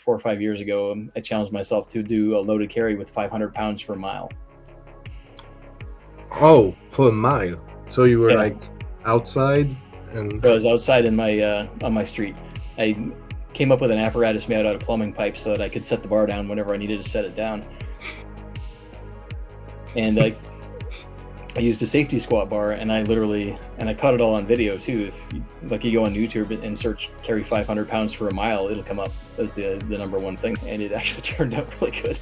4 or 5 years ago, I challenged myself to do a loaded carry with 500 pounds for a mile. Oh, for a mile. So you were Yeah. like outside and So I was outside in my on my street. I came up with an apparatus made out of plumbing pipes so that I could set the bar down whenever I needed to set it down. And I used a safety squat bar, and I caught it all on video too. If you go on YouTube and search carry 500 pounds for a mile, it'll come up as the number one thing, and it actually turned out really good.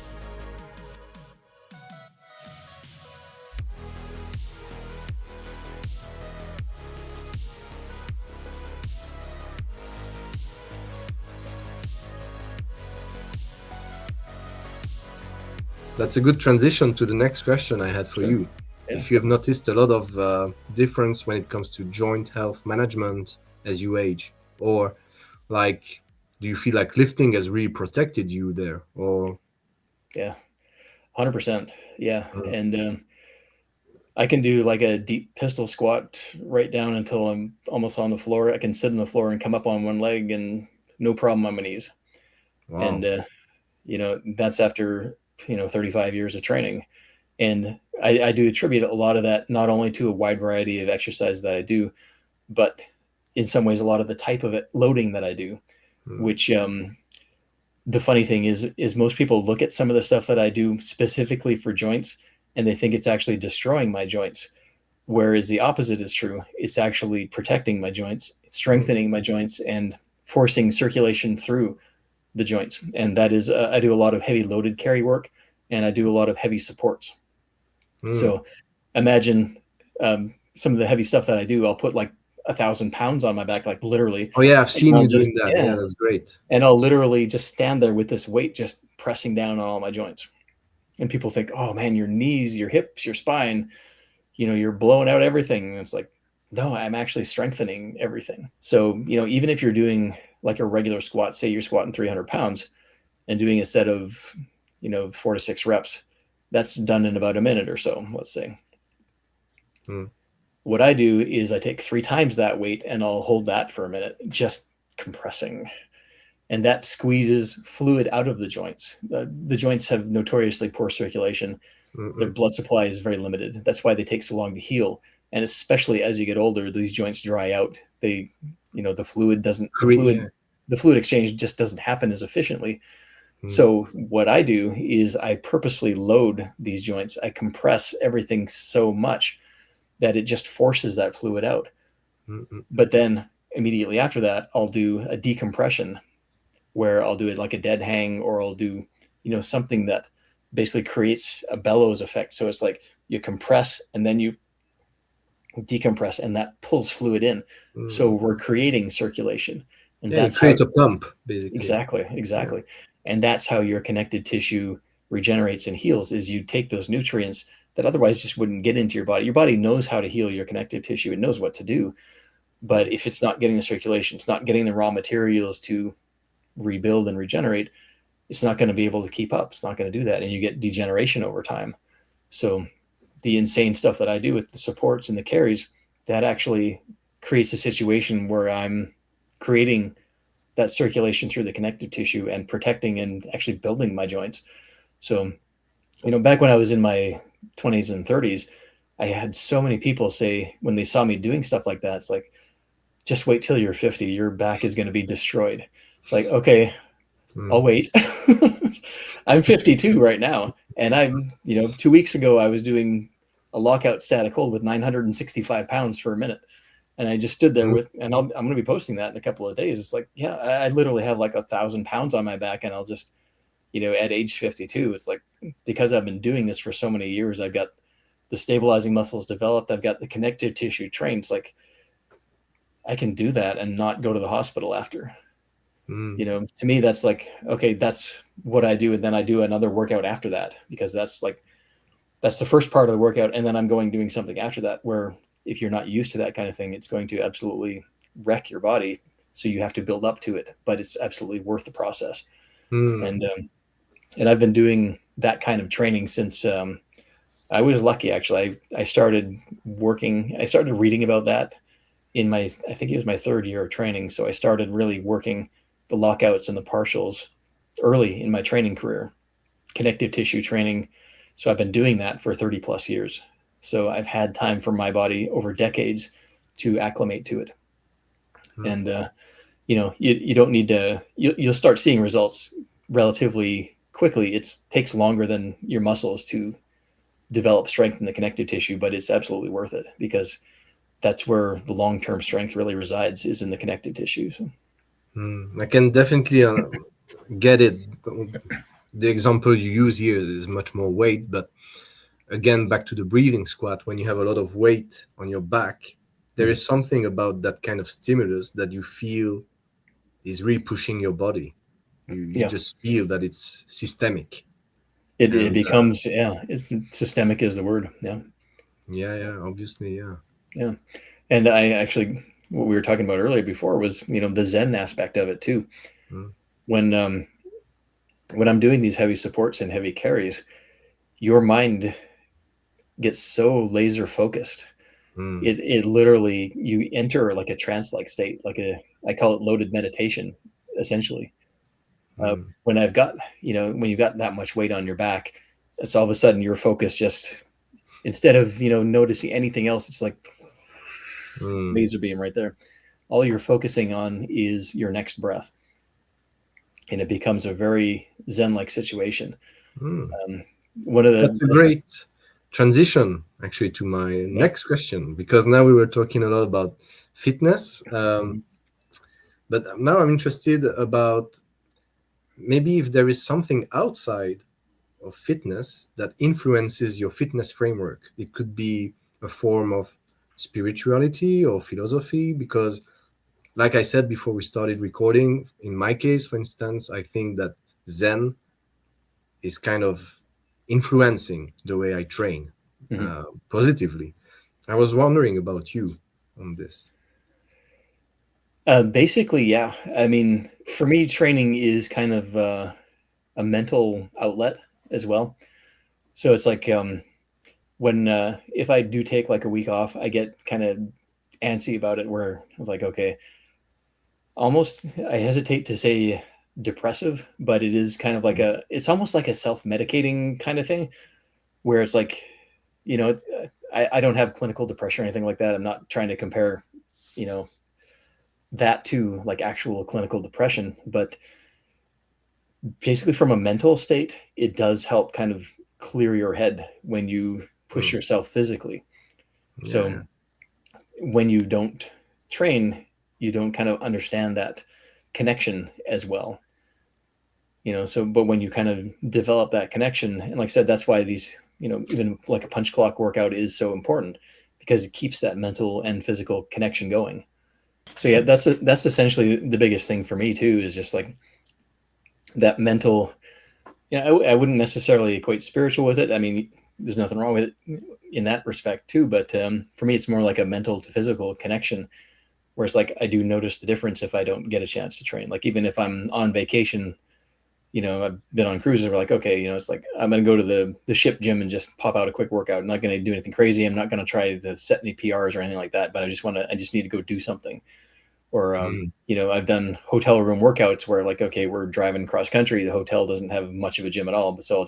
that's a good transition to the next question I had for you. Yeah. If you have noticed a lot of difference when it comes to joint health management as you age, or like, do you feel like lifting has really protected you there, or? Yeah, 100%. Yeah. And I can do like a deep pistol squat right down until I'm almost on the floor. I can sit on the floor and come up on one leg and no problem on my knees. Wow. And, that's after, 35 years of training. And I do attribute a lot of that not only to a wide variety of exercise that I do, but in some ways a lot of the type of loading that I do, which the funny thing is most people look at some of the stuff that I do specifically for joints and they think it's actually destroying my joints. Whereas the opposite is true. It's actually protecting my joints, strengthening my joints, and forcing circulation through the joints. And that is, I do a lot of heavy loaded carry work, and I do a lot of heavy supports. So imagine some of the heavy stuff that I do, I'll put like 1,000 pounds on my back, like literally. Oh yeah, I've seen you doing that. Yeah, that's great. And I'll literally just stand there with this weight just pressing down on all my joints. And people think, oh man, your knees, your hips, your spine, you're blowing out everything. And it's like, no, I'm actually strengthening everything. So, even if you're doing like a regular squat, say you're squatting 300 pounds and doing a set of, 4 to 6 reps, that's done in about a minute or so, let's say. What I do is I take 3 times that weight and I'll hold that for a minute, just compressing. And that squeezes fluid out of the joints. The joints have notoriously poor circulation. Their blood supply is very limited. That's why they take so long to heal. And especially as you get older, these joints dry out. The fluid exchange just doesn't happen as efficiently. So what I do is I purposefully load these joints. I compress everything so much that it just forces that fluid out. But then immediately after that, I'll do a decompression where I'll do it like a dead hang, or I'll do, something that basically creates a bellows effect. So it's like you compress and then you decompress, and that pulls fluid in. So we're creating circulation. And that's create a pump, basically. Exactly. Yeah. And that's how your connective tissue regenerates and heals, is you take those nutrients that otherwise just wouldn't get into your body. Your body knows how to heal your connective tissue. It knows what to do. But if it's not getting the circulation, it's not getting the raw materials to rebuild and regenerate, it's not going to be able to keep up. It's not going to do that. And you get degeneration over time. So the insane stuff that I do with the supports and the carries, that actually creates a situation where I'm creating that circulation through the connective tissue and protecting and actually building my joints. So, back when I was in my 20s and 30s, I had so many people say when they saw me doing stuff like that, it's like, just wait till you're 50, your back is going to be destroyed. It's like, okay, I'll wait. I'm 52 right now. And I'm, 2 weeks ago, I was doing a lockout static hold with 965 pounds for a minute. And I just stood there and I'm going to be posting that in a couple of days. It's like, yeah, I literally have like 1,000 pounds on my back, and I'll just, at age 52, it's like, because I've been doing this for so many years, I've got the stabilizing muscles developed. I've got the connective tissue trained. It's like, I can do that and not go to the hospital after. To me, that's like, okay, that's what I do. And then I do another workout after that, because that's the first part of the workout. And then I'm doing something after that, where if you're not used to that kind of thing, it's going to absolutely wreck your body. So you have to build up to it, but it's absolutely worth the process. And I've been doing that kind of training since I was lucky, actually. I started reading about that in I think it was my 3rd year of training. So I started really working the lockouts and the partials early in my training career, connective tissue training. So I've been doing that for 30 plus years. So I've had time for my body over decades to acclimate to it. And, you don't need to, you'll start seeing results relatively quickly. It takes longer than your muscles to develop strength in the connective tissue, but it's absolutely worth it because that's where the long-term strength really resides, is in the connective tissue. So. I can definitely get it. The example you use here is much more weight, but again, back to the breathing squat, when you have a lot of weight on your back, there is something about that kind of stimulus that you feel is really pushing your body. You just feel that it's systemic. It becomes, it's systemic is the word. Yeah, obviously, yeah. And I actually, what we were talking about earlier before was, the Zen aspect of it too. When I'm doing these heavy supports and heavy carries, your mind gets so laser focused. It literally, you enter like a trance-like state, I call it loaded meditation, essentially. When I've got, when you've got that much weight on your back, it's all of a sudden your focus just, instead of, noticing anything else, it's like laser beam right there. All you're focusing on is your next breath. And it becomes a very Zen-like situation. That's a great transition, actually, to my next question, because now we were talking a lot about fitness. But now I'm interested about maybe if there is something outside of fitness that influences your fitness framework. It could be a form of spirituality or philosophy, because like I said before we started recording, in my case, for instance, I think that Zen is kind of influencing the way I train positively. I was wondering about you on this. Basically, yeah. I mean, for me, training is kind of a mental outlet as well. So it's like when if I do take like a week off, I get kind of antsy about it, where I was like, okay, almost, I hesitate to say depressive, but it is kind of like it's almost like a self-medicating kind of thing, where it's like, I don't have clinical depression or anything like that. I'm not trying to compare, that to like actual clinical depression, but basically from a mental state, it does help kind of clear your head when you push yourself physically. So when you don't train, you don't kind of understand that connection as well. But when you kind of develop that connection, and like I said, that's why these, even like a punch clock workout is so important, because it keeps that mental and physical connection going. So yeah, that's essentially the biggest thing for me too, is just like that mental, I wouldn't necessarily equate spiritual with it. I mean, there's nothing wrong with it in that respect too, but for me, it's more like a mental to physical connection, where it's like, I do notice the difference if I don't get a chance to train. Like even if I'm on vacation, I've been on cruises, we're like, okay, it's like, I'm going to go to the ship gym and just pop out a quick workout. I'm not going to do anything crazy. I'm not going to try to set any PRs or anything like that, but I just need to go do something. Or, I've done hotel room workouts where like, okay, we're driving cross country. The hotel doesn't have much of a gym at all. But so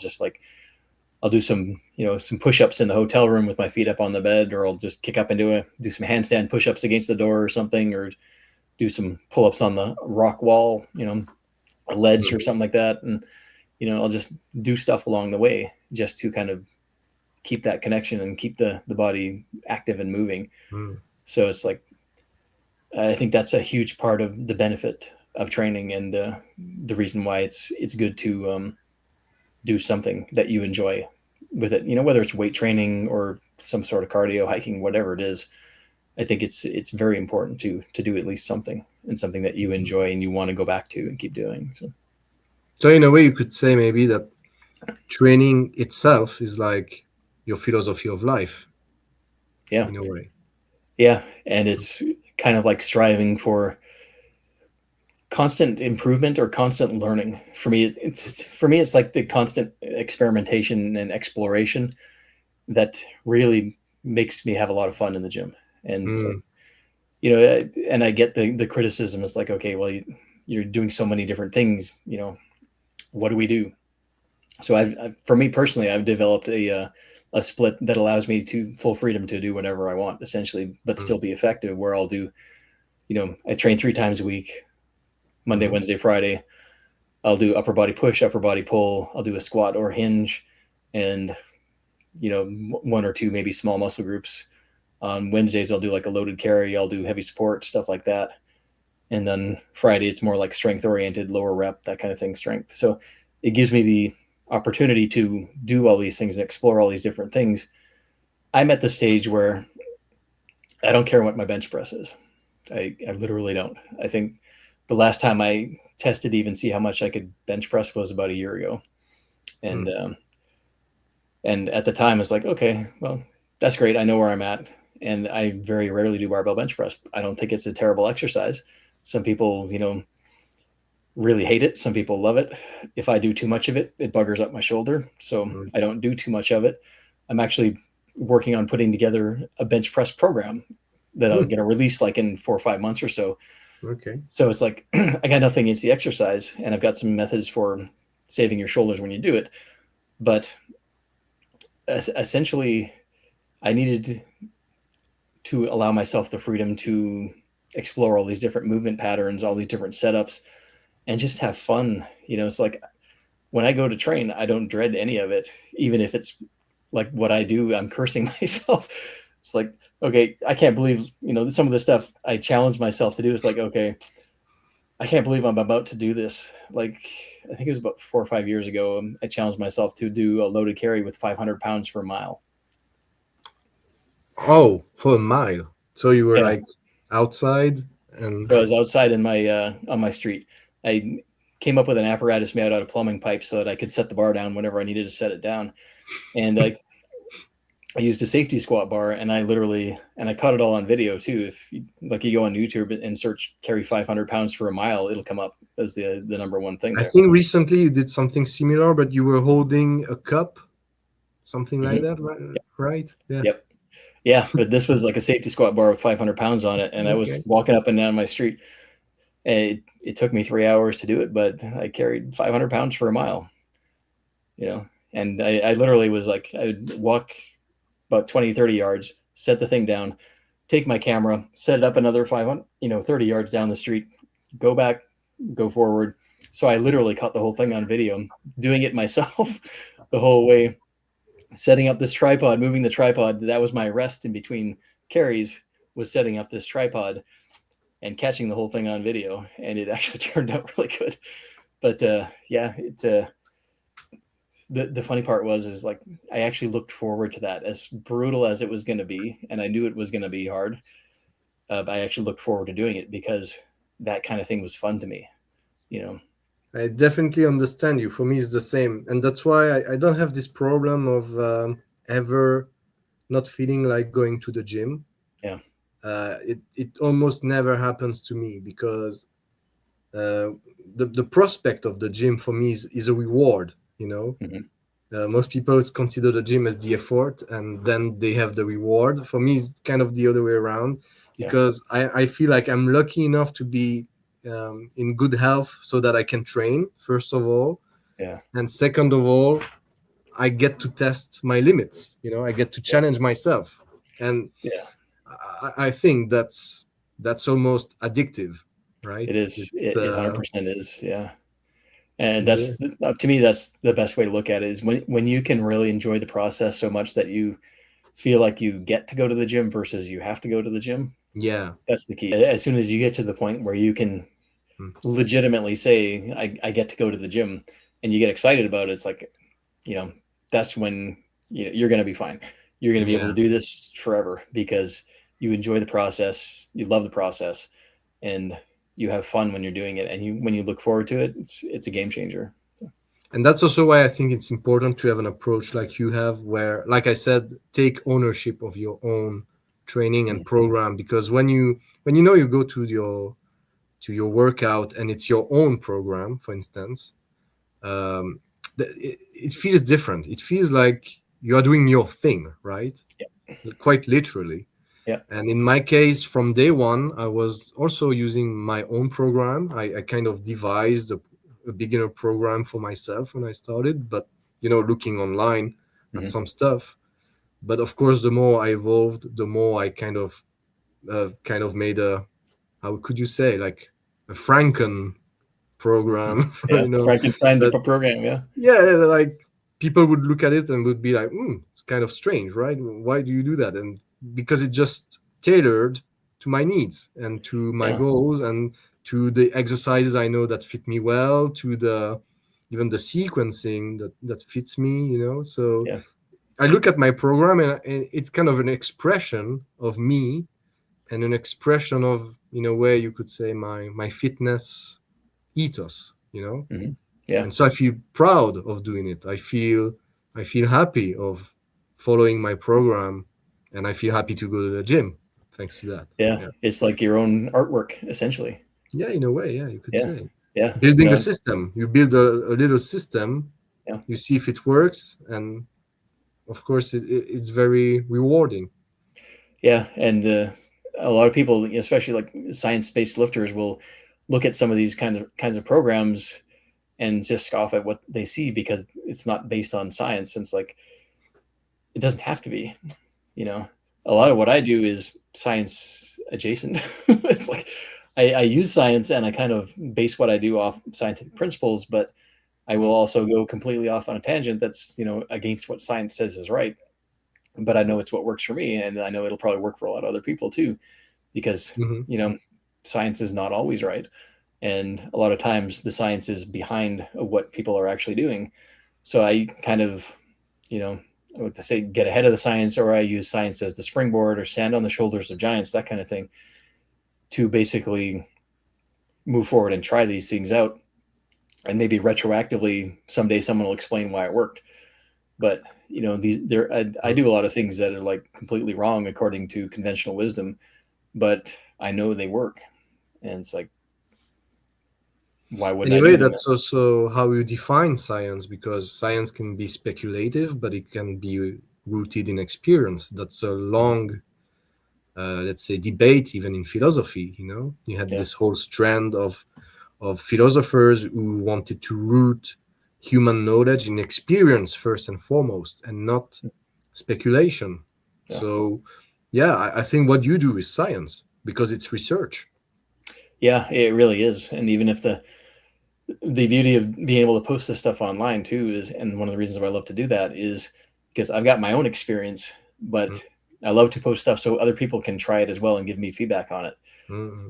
I'll do some, some push-ups in the hotel room with my feet up on the bed, or I'll just kick up and do some handstand push-ups against the door or something, or do some pull-ups on the rock wall, a ledge or something like that. And, I'll just do stuff along the way just to kind of keep that connection and keep the body active and moving. So it's like, I think that's a huge part of the benefit of training, and the reason why it's good to do something that you enjoy with it. Whether it's weight training or some sort of cardio, hiking, whatever it is. I think it's very important to do at least something, and something that you enjoy and you want to go back to and keep doing. So in a way, you could say maybe that training itself is like your philosophy of life. Yeah. In a way. Yeah. And it's kind of like striving for constant improvement or constant learning. For me, it's like the constant experimentation and exploration that really makes me have a lot of fun in the gym. And it's like, and I get the criticism. It's like, okay, well, you're doing so many different things, what do we do? So for me personally, I've developed a split that allows me to full freedom to do whatever I want, essentially, but still be effective. Where I'll do, I train 3 times a week, Monday, Wednesday, Friday. I'll do upper body push, upper body pull. I'll do a squat or hinge, and 1 or 2 maybe small muscle groups. On Wednesdays, I'll do like a loaded carry. I'll do heavy support, stuff like that. And then Friday, it's more like strength oriented, lower rep, that kind of thing, strength. So it gives me the opportunity to do all these things and explore all these different things. I'm at the stage where I don't care what my bench press is. I literally don't. I think the last time I tested to even see how much I could bench press was about a year ago. And at the time, it's like, okay, well, that's great. I know where I'm at. And I very rarely do barbell bench press. I don't think it's a terrible exercise. Some people, really hate it. Some people love it. If I do too much of it, it buggers up my shoulder. So I don't do too much of it. I'm actually working on putting together a bench press program that I'm going to release like in 4 or 5 months or so. Okay. So it's like, I got nothing against the exercise, and I've got some methods for saving your shoulders when you do it. But essentially, I needed to allow myself the freedom to explore all these different movement patterns, all these different setups, and just have fun. It's like when I go to train, I don't dread any of it. Even if it's like what I do, I'm cursing myself. It's like, okay, I can't believe, some of the stuff I challenge myself to do. It's like, okay, I can't believe I'm about to do this. Like, I think it was about 4 or 5 years ago, I challenged myself to do a loaded carry with 500 pounds for a mile. Oh, for a mile. So you were like outside, and so I was outside in my on my street. I came up with an apparatus made out of plumbing pipes so that I could set the bar down whenever I needed to set it down. And I used a safety squat bar, and I caught it all on video too. If you go on YouTube and search carry 500 pounds for a mile, it'll come up as the number one thing there. I think recently you did something similar, but you were holding a cup, something like that, right? Yep. Right? Yeah. Yep. Yeah, but this was like a safety squat bar with 500 pounds on it, and I was walking up and down my street. And it took me 3 hours to do it, but I carried 500 pounds for a mile. And I literally was like, I would walk about 20, 30 yards, set the thing down, take my camera, set it up another 500, 30 yards down the street, go back, go forward. So I literally caught the whole thing on video, doing it myself the whole way. Setting up this tripod, moving the tripod. That was my rest in between carries, was setting up this tripod and catching the whole thing on video. And it actually turned out really good. But the funny part is like, I actually looked forward to that, as brutal as it was going to be. And I knew it was going to be hard. But I actually looked forward to doing it because that kind of thing was fun to me, I definitely understand you. For me, it's the same. And that's why I don't have this problem of ever not feeling like going to the gym. Yeah. It almost never happens to me because the prospect of the gym for me is a reward, Most people consider the gym as the effort, and then they have the reward. For me, it's kind of the other way around, because I feel like I'm lucky enough to be in good health so that I can train, first of all. And second of all, I get to test my limits. I get to challenge myself. And I think that's almost addictive, right? It is. It 100% is. Yeah. And that's to me, that's the best way to look at it, is when you can really enjoy the process so much that you feel like you get to go to the gym versus you have to go to the gym. Yeah. That's the key. As soon as you get to the point where you can legitimately say, I get to go to the gym, and you get excited about it, it's like, that's when you're going to be fine. You're going to be able to do this forever because you enjoy the process, you love the process, and you have fun when you're doing it. And when you look forward to it, it's a game changer. And that's also why I think it's important to have an approach like you have, where, like I said, take ownership of your own training and program. Because when you go to your workout and it's your own program, for instance, it feels different. It feels like you are doing your thing, right? Quite literally. And in my case, from day one, I was also using my own program. I kind of devised a a beginner program for myself when I started, but looking online at some stuff. But of course, the more I evolved, the more I kind of made a, how could you say, like a Franken program, Yeah, Frankenstein that, program. Yeah, like people would look at it and would be like, it's kind of strange, right? Why do you do that? And because it just tailored to my needs and to my goals and to the exercises I know that fit me well, to even the sequencing that fits me, So yeah, I look at my program and it's kind of an expression of me and an expression of, in a way, you could say my fitness ethos, yeah. And so I feel proud of doing it. I feel happy of following my program, and I feel happy to go to the gym thanks to that. Yeah, it's like your own artwork, essentially. Yeah, in a way, yeah, you could say. Yeah, Building the system. You build a little system. Yeah. You see if it works, and of course, it's very rewarding. Yeah, and a lot of people, especially like science-based lifters, will look at some of these kinds of programs and just scoff at what they see because it's not based on science. And it's like, it doesn't have to be. A lot of what I do is science adjacent. It's like I use science and I kind of base what I do off scientific principles, but I will also go completely off on a tangent that's against what science says is right. But I know it's what works for me, and I know it'll probably work for a lot of other people too, because science is not always right, and a lot of times the science is behind what people are actually doing. So I kind of, I like to say, get ahead of the science, or I use science as the springboard, or stand on the shoulders of giants, that kind of thing, to basically move forward and try these things out, and maybe retroactively someday someone will explain why it worked. But I do a lot of things that are like completely wrong according to conventional wisdom, but I know they work, and it's like, why wouldn't anyway, I do that's also how you define science, because science can be speculative, but it can be rooted in experience. That's a long, let's say, debate, even in philosophy. You had this whole strand of philosophers who wanted to root human knowledge in experience first and foremost, and not speculation. So I think what you do is science, because it's research. Yeah, it really is. And even if the beauty of being able to post this stuff online too is, and one of the reasons why I love to do that is because I've got my own experience, but I love to post stuff so other people can try it as well and give me feedback on it.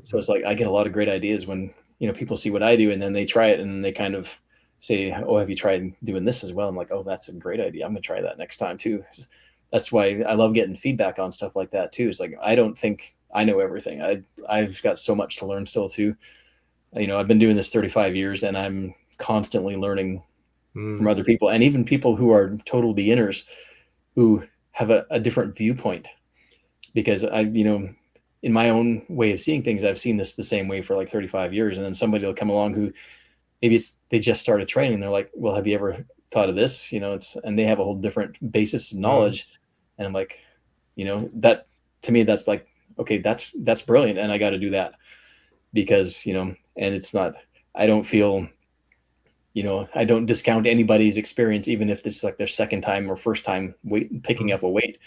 So it's like I get a lot of great ideas when people see what I do, and then they try it and they kind of say, oh, have you tried doing this as well? I'm like, oh, that's a great idea. I'm gonna try that next time too. That's why I love getting feedback on stuff like that too. It's like, I don't think I know everything. I've got so much to learn still too. I've been doing this 35 years, and I'm constantly learning from other people, and even people who are total beginners who have a different viewpoint, because in my own way of seeing things, I've seen this the same way for like 35 years. And then somebody will come along who maybe they just started training. And they're like, well, have you ever thought of this? And they have a whole different basis of knowledge. And I'm like, that to me, that's like, okay, that's brilliant. And I got to do that because, and it's not, I don't feel, I don't discount anybody's experience, even if this is like their second time or first time picking up a weight.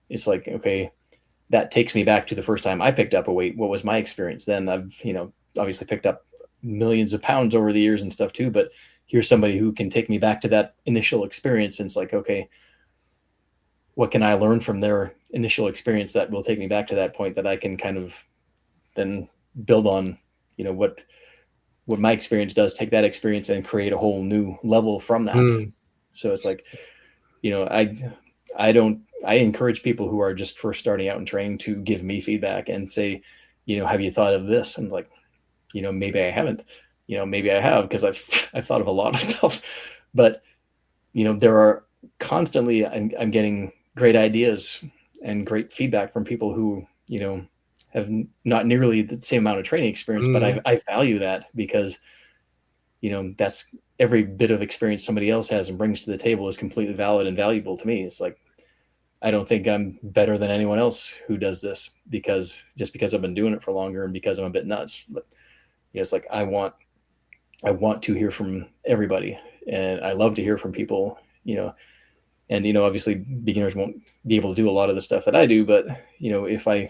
It's like, okay, that takes me back to the first time I picked up a weight. What was my experience then? I've, obviously picked up millions of pounds over the years and stuff too, but here's somebody who can take me back to that initial experience. And it's like, okay, what can I learn from their initial experience that will take me back to that point that I can kind of then build on, what my experience does, take that experience and create a whole new level from that. So it's like, I encourage people who are just first starting out in training to give me feedback and say, have you thought of this? And like, maybe I haven't, maybe I have, because I've thought of a lot of stuff, but there are constantly, I'm getting great ideas and great feedback from people who, have not nearly the same amount of training experience, but I value that because, that's every bit of experience somebody else has and brings to the table is completely valid and valuable to me. It's like, I don't think I'm better than anyone else who does this because I've been doing it for longer and because I'm a bit nuts. But it's like, I want I want to hear from everybody, and I love to hear from people, and obviously beginners won't be able to do a lot of the stuff that I do, but if I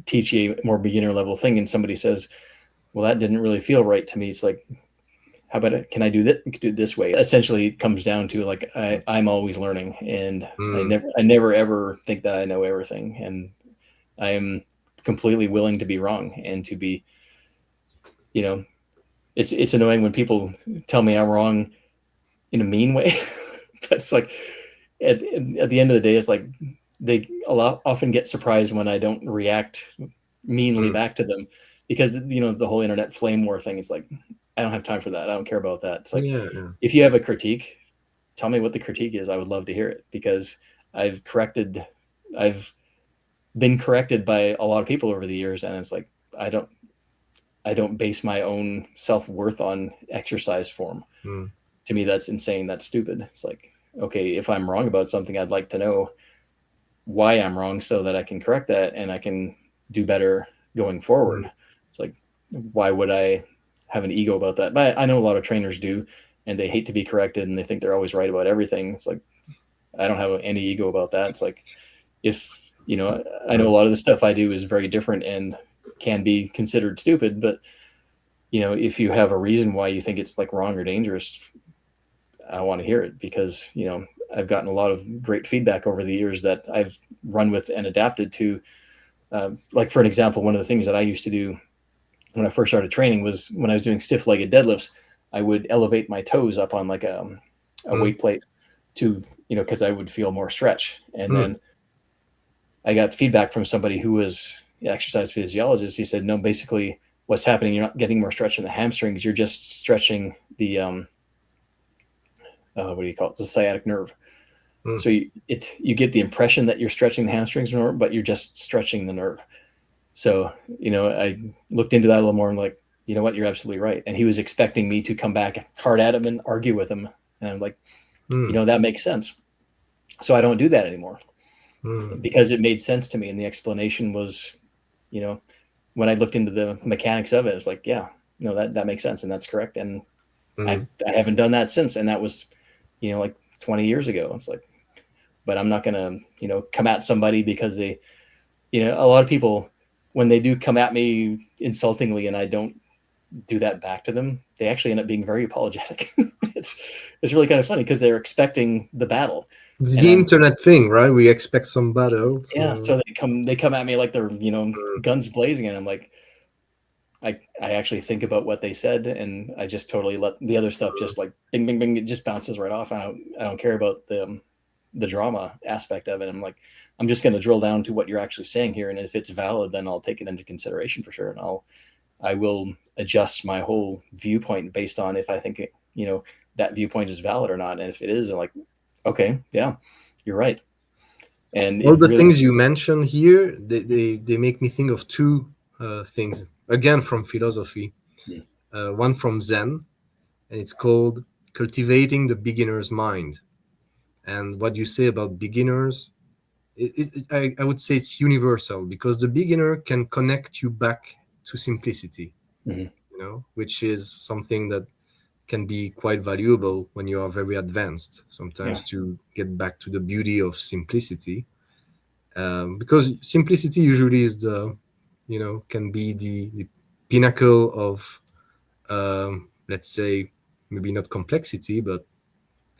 teach a more beginner level thing and somebody says, well, that didn't really feel right to me, it's like, how about it? Can I do that? Do it this way? Essentially, it comes down to like I'm always learning, and I never ever think that I know everything, and I am completely willing to be wrong and to be, it's annoying when people tell me I'm wrong in a mean way, but it's like at the end of the day, it's like they often get surprised when I don't react meanly back to them, because the whole internet flame war thing is like, I don't have time for that. I don't care about that. It's like, if you have a critique, tell me what the critique is. I would love to hear it, because I've been corrected by a lot of people over the years, and it's like I don't base my own self-worth on exercise form. To me, that's insane. That's stupid. It's like, okay, if I'm wrong about something, I'd like to know why I'm wrong so that I can correct that and I can do better going forward. It's like, why would I have an ego about that? But I know a lot of trainers do, and they hate to be corrected and they think they're always right about everything. It's like, I don't have any ego about that. It's like, if, I know a lot of the stuff I do is very different and can be considered stupid, but if you have a reason why you think it's like wrong or dangerous, I want to hear it, because I've gotten a lot of great feedback over the years that I've run with and adapted to. Like, for an example, one of the things that I used to do when I first started training was when I was doing stiff-legged deadlifts, I would elevate my toes up on like a weight plate to, because I would feel more stretch. And then I got feedback from somebody who was an exercise physiologist. He said, no, basically what's happening, you're not getting more stretch in the hamstrings. You're just stretching the, what do you call it? The sciatic nerve. So you get the impression that you're stretching the hamstrings, but you're just stretching the nerve. So, I looked into that a little more and like, you know what, you're absolutely right. And he was expecting me to come back hard at him and argue with him. And I'm like, that makes sense. So I don't do that anymore, because it made sense to me. And the explanation was, when I looked into the mechanics of it, it's like, yeah, no, that makes sense. And that's correct. And I haven't done that since. And that was, like 20 years ago. It's like, but I'm not going to, come at somebody because they, a lot of people, when they do come at me insultingly and I don't do that back to them, they actually end up being very apologetic. It's really kind of funny, because they're expecting the battle. It's the internet thing, right? We expect some battle. So. Yeah. So they come at me like they're, guns blazing. And I'm like, I actually think about what they said, and I just totally let the other stuff just like bing, bing, bing. It just bounces right off. I don't care about the drama aspect of it. I'm like, I'm just going to drill down to what you're actually saying here. And if it's valid, then I'll take it into consideration for sure. And I will adjust my whole viewpoint based on if I think, that viewpoint is valid or not. And if it is, I'm like, okay, yeah, you're right. And all the things you mentioned here, they make me think of two things, again, from philosophy. One from Zen, and it's called Cultivating the Beginner's Mind. And what you say about beginners, I would say it's universal, because the beginner can connect you back to simplicity, which is something that can be quite valuable when you are very advanced, sometimes, to get back to the beauty of simplicity. Because simplicity usually is can be the pinnacle of, let's say, maybe not complexity, but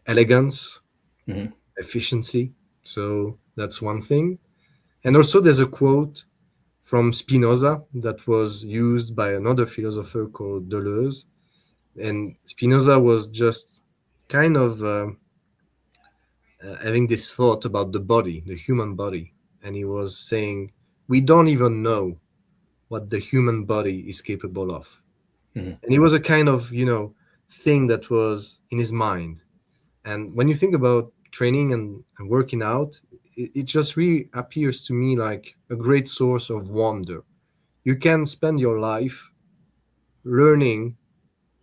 elegance, efficiency. So that's one thing. And also there's a quote from Spinoza that was used by another philosopher called Deleuze. And Spinoza was just kind of having this thought about the body, the human body. And he was saying, we don't even know what the human body is capable of. And it was a kind of, thing that was in his mind. And when you think about training and working out, it just really appears to me like a great source of wonder. You can spend your life learning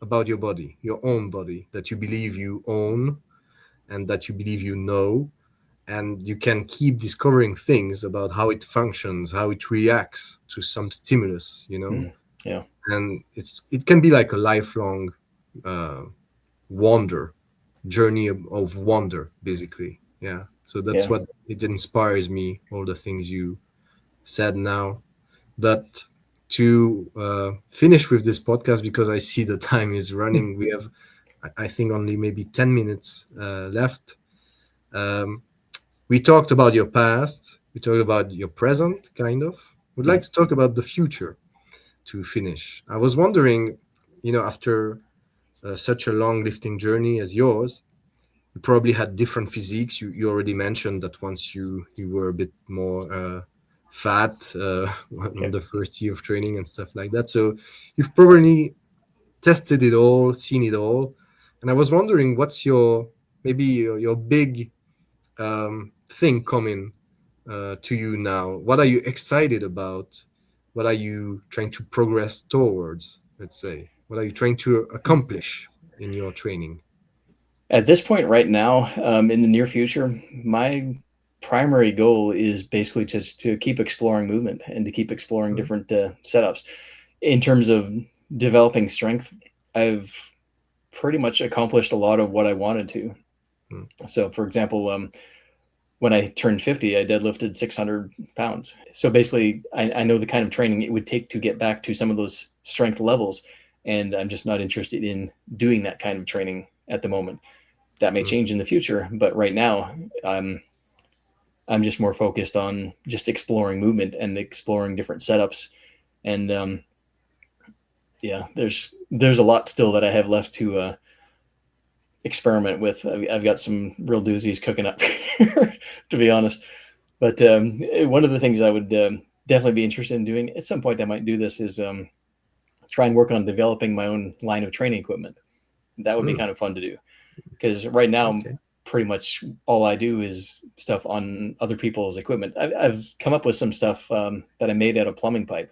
about your body, your own body, that you believe you own and that you believe you know. And you can keep discovering things about how it functions, how it reacts to some stimulus, Yeah. and it can be like a lifelong uh, wonder journey of wonder, basically. Yeah, so that's Yeah. what it inspires me, all the things you said now. But to finish with this podcast, because I see the time is running, we have I think only maybe 10 minutes left. um, we talked about your past, we talked about your present, kind of. Would like to talk about the future to finish. I was wondering, after such a long lifting journey as yours, you probably had different physiques. You already mentioned that once you were a bit more fat on Okay. the first year of training and stuff like that. So you've probably tested it all, seen it all. And I was wondering, what's your big thing coming to you now? What are you excited about? What are you trying to progress towards? Let's say, what are you trying to accomplish in your training? At this point right now, in the near future, my primary goal is basically just to keep exploring movement and to keep exploring Mm, different setups. In terms of developing strength, I've pretty much accomplished a lot of what I wanted to. mm, So, for example, when I turned 50, I deadlifted 600 pounds. So basically, I know the kind of training it would take to get back to some of those strength levels. And I'm just not interested in doing that kind of training at the moment. That may mm. change in the future, but right now, I'm just more focused on just exploring movement and exploring different setups. And yeah, there's a lot still that I have left to experiment with. I've got some real doozies cooking up, to be honest. But one of the things I would definitely be interested in doing at some point, I might do this, is try and work on developing my own line of training equipment. That would be Mm, kind of fun to do, because right now, okay. pretty much all I do is stuff on other people's equipment. I've come up with some stuff that I made out of plumbing pipe,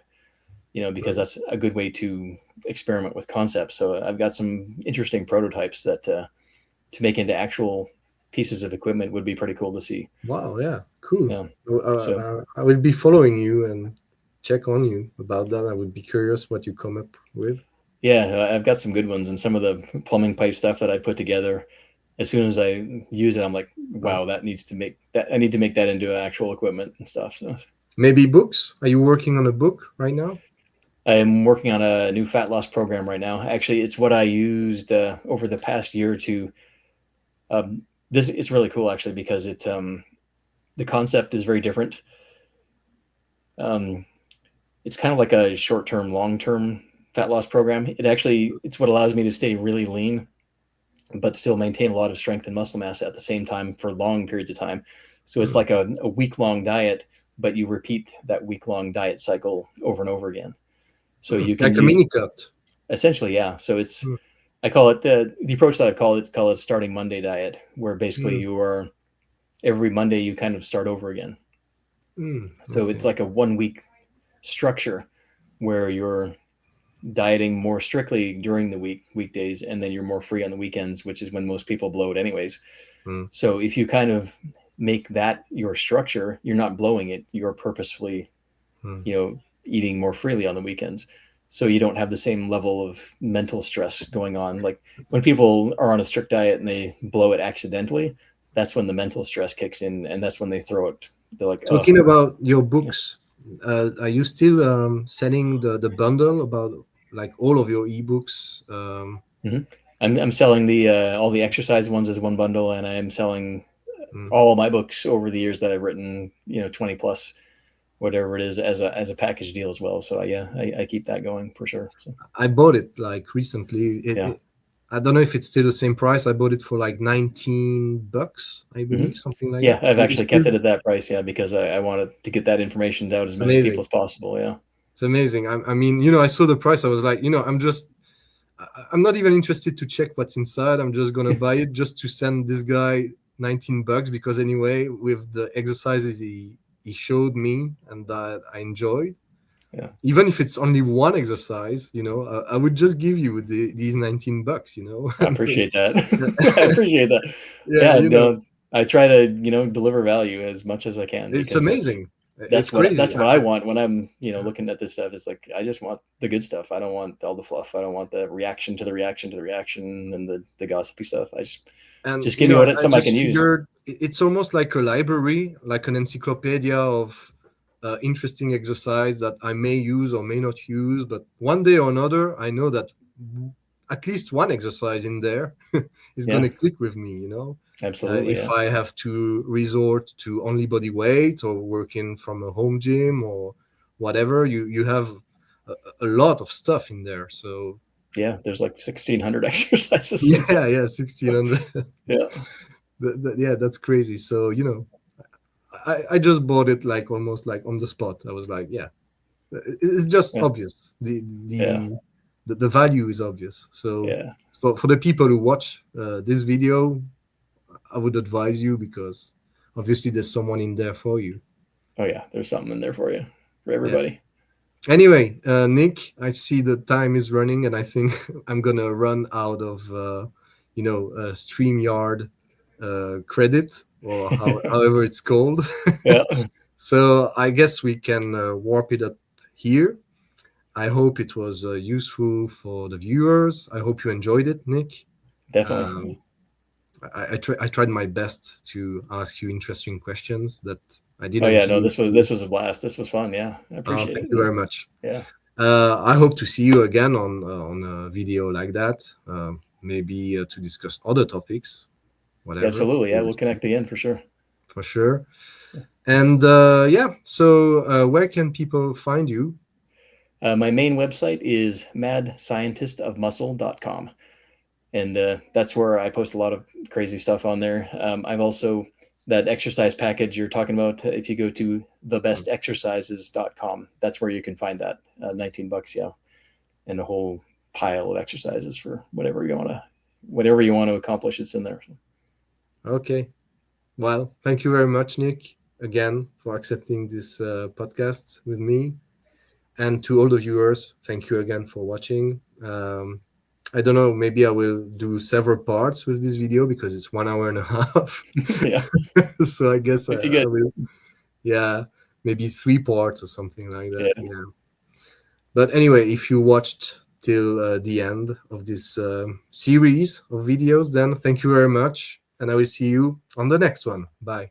because Mm. that's a good way to experiment with concepts. So I've got some interesting prototypes that to make into actual pieces of equipment would be pretty cool to see. Wow, yeah, cool. Yeah. Well, So I will be following you and check on you about that. I would be curious what you come up with. yeah, I've got some good ones, and some of the plumbing pipe stuff that I put together. As soon as I use it, I'm like, Uh, wow, that needs to make that. I need to make that into actual equipment and stuff. So Maybe books? Are you working on a book right now? I'm working on a new fat loss program right now. Actually, it's what I used over the past year or two. This it's really cool actually, because the concept is very different. Um, it's kind of like a short term, long term fat loss program. It's what allows me to stay really lean, but still maintain a lot of strength and muscle mass at the same time for long periods of time. So it's Mm. like a week long diet, but you repeat that week long diet cycle over and over again. So Mm. you can Like a use mini cut. essentially, yeah. So it's Mm. I call it the approach that I've called it's called a starting Monday diet, where basically Mm. you are every Monday you kind of start over again. Mm. So it's Okay. like a 1 week structure where you're dieting more strictly during the weekdays, and then you're more free on the weekends, which is when most people blow it anyways. Mm. So if you kind of make that your structure, you're not blowing it. You're purposefully, Mm. eating more freely on the weekends. So you don't have the same level of mental stress going on. Like when people are on a strict diet and they blow it accidentally, that's when the mental stress kicks in, and that's when they throw it. They're like, oh, Talking about your yeah. books, are you still selling the bundle about like all of your ebooks? Mm-hmm. I'm selling the all the exercise ones as one bundle, and I am selling Mm. all my books over the years that I've written, 20 plus, whatever it is, as a package deal as well. So yeah, I keep that going for sure. So I bought it like recently. yeah. I don't know if it's still the same price. I bought it for like $19, I Hmm. believe, something like Yeah, that. I've It's actually kept still, it at that price. Yeah, because I wanted to get that information out as it's many people amazing. as possible. Yeah. It's amazing. I mean, I saw the price. I was like, I'm not even interested to check what's inside. I'm just gonna buy it just to send this guy $19 because anyway, with the exercises he showed me and that I enjoyed, Yeah. even if it's only one exercise, I would just give you these $19, I appreciate that. I yeah, appreciate that. yeah, Yeah, no, I try to, deliver value as much as I can, it's because that's amazing. It's That's what crazy. I want when I'm, looking at this stuff. Is like, I just want the good stuff. I don't want all the fluff. I don't want the reaction to the reaction to the reaction and the gossipy stuff. And just give me I something I just can use. figured it's almost like a library, like an encyclopedia of interesting exercise that I may use or may not use, but one day or another, I know that at least one exercise in there is going to click with me. Absolutely. If I have to resort to only body weight or working from a home gym or whatever, you have a lot of stuff in there. So yeah, there's like 1,600 exercises. Yeah, 1,600. Yeah. Yeah, that's crazy. So I just bought it like almost like on the spot. I was like, yeah, it's just obvious. The value is obvious. So for the people who watch this video, I would advise you, because obviously there's someone in there for you. Oh yeah, there's something in there for you, for everybody. Anyway, Nick, I see the time is running, and I think I'm gonna run out of StreamYard credit, or however it's called. Yeah. So I guess we can warp it up here. I hope it was useful for the viewers. I hope you enjoyed it, Nick. Definitely. I tried my best to ask you interesting questions that I didn't. Oh yeah, no, this was a blast. This was fun. Yeah, I appreciate it. Thank you very much. Yeah. I hope to see you again on a video like that. Maybe to discuss other topics, whatever. Absolutely, yeah, we'll connect again for sure. For sure. And so where can people find you? My main website is madscientistofmuscle.com. And that's where I post a lot of crazy stuff on there. I've also, that exercise package you're talking about, if you go to thebestexercises.com, that's where you can find that, $19, yeah, and a whole pile of exercises for whatever you want to accomplish. It's in there. Okay. Well, thank you very much, Nick, again, for accepting this podcast with me. And to all the viewers, thank you again for watching. I don't know, maybe I will do several parts with this video because it's 1 hour and a half. Yeah. So I guess I will, maybe 3 parts or something like that. Yeah. But anyway, if you watched till the end of this series of videos, then thank you very much. And I will see you on the next one. Bye.